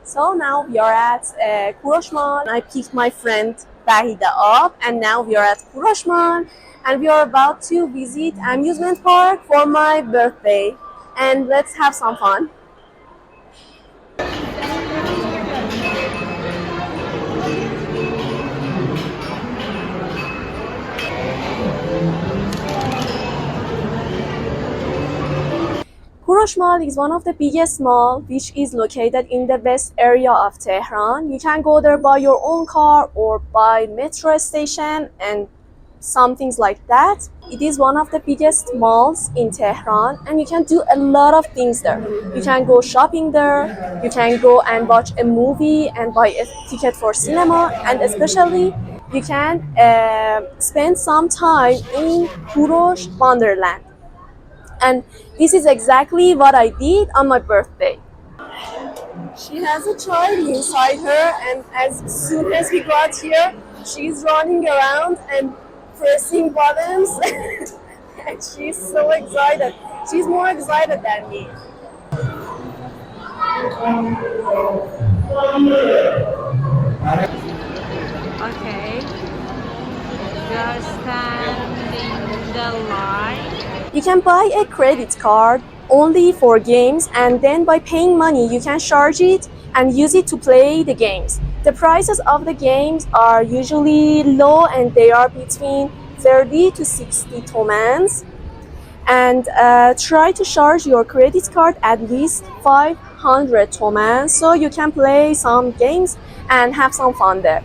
So now we are at Koroush Wonderland. I picked my friend Bahida up, and now we are at Koroush Wonderland, and we are about to visit amusement park for my birthday. And let's have some fun. Koroush Mall is one of the biggest malls, which is located in the west area of Tehran. You can go there by your own car or by metro station and some things like that. It is one of the biggest malls in Tehran, and you can do a lot of things there. You can go shopping there, you can go and watch a movie and buy a ticket for cinema, and especially you can spend some time in Koroush Wonderland. And this is exactly what I did on my birthday. She has a child inside her, and as soon as we got here, she's running around and pressing buttons. And she's so excited. She's more excited than me. Okay, we are standing the line. You can buy a credit card only for games, and then by paying money, you can charge it and use it to play the games. The prices of the games are usually low, and they are between 30 to 60 tomans. And try to charge your credit card at least 500 tomans so you can play some games and have some fun there.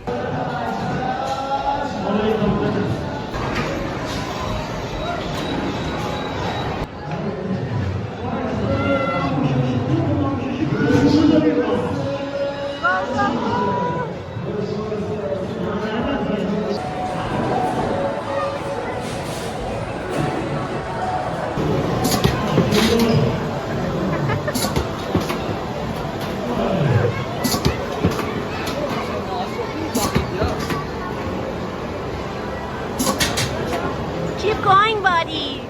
Keep going, buddy.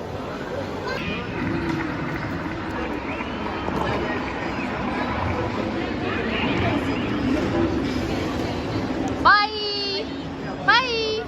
Bye! Bye!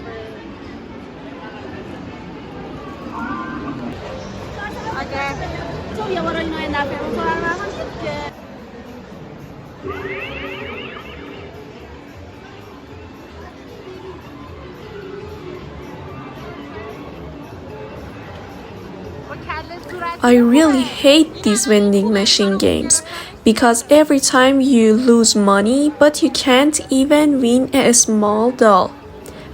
I really hate these vending machine games because every time you lose money, but you can't even win a small doll.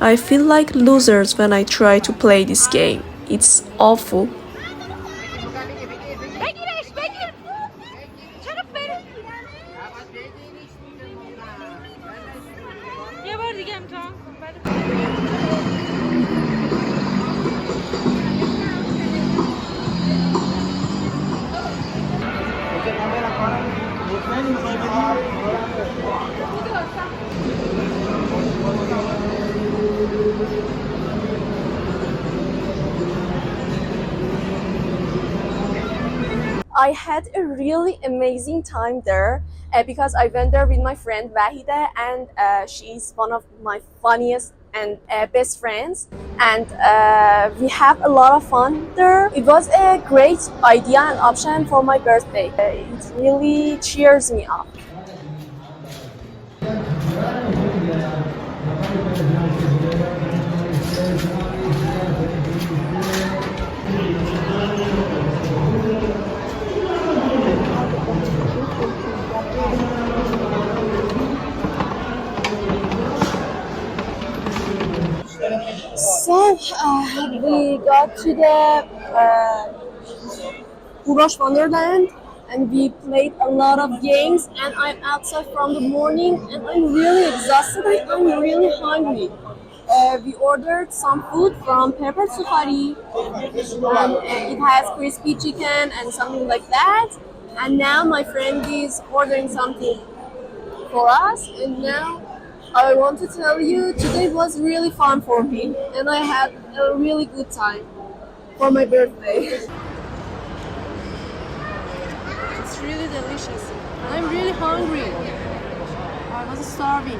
I feel like losers when I try to play this game. It's awful. یه بار دیگه امتحان کن. I had a really amazing time there because I went there with my friend Wahida, and she's one of my funniest and best friends, and we have a lot of fun there. It was a great idea and option for my birthday. It really cheers me up. So we got to the Koroush Wonderland, and we played a lot of games, and I'm outside from the morning, and I'm really exhausted. I'm really hungry. We ordered some food from Pepper Sukhari, and it has crispy chicken and something like that. And now my friend is ordering something for us, and now I want to tell you today was really fun for me, and I had a really good time for my birthday. It's really delicious. I'm really hungry. I was starving.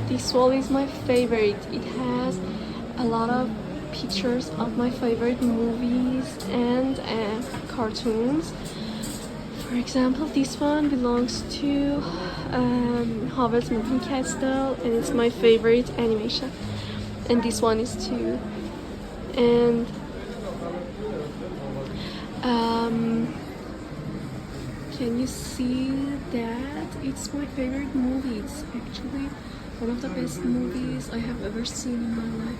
This wall is my favorite. It has a lot of pictures of my favorite movies and cartoons. For example, this one belongs to Howl's Moving Castle, and it's my favorite animation. And this one is too. And can you see that? It's my favorite movie. It's actually one of the best movies I have ever seen in my life.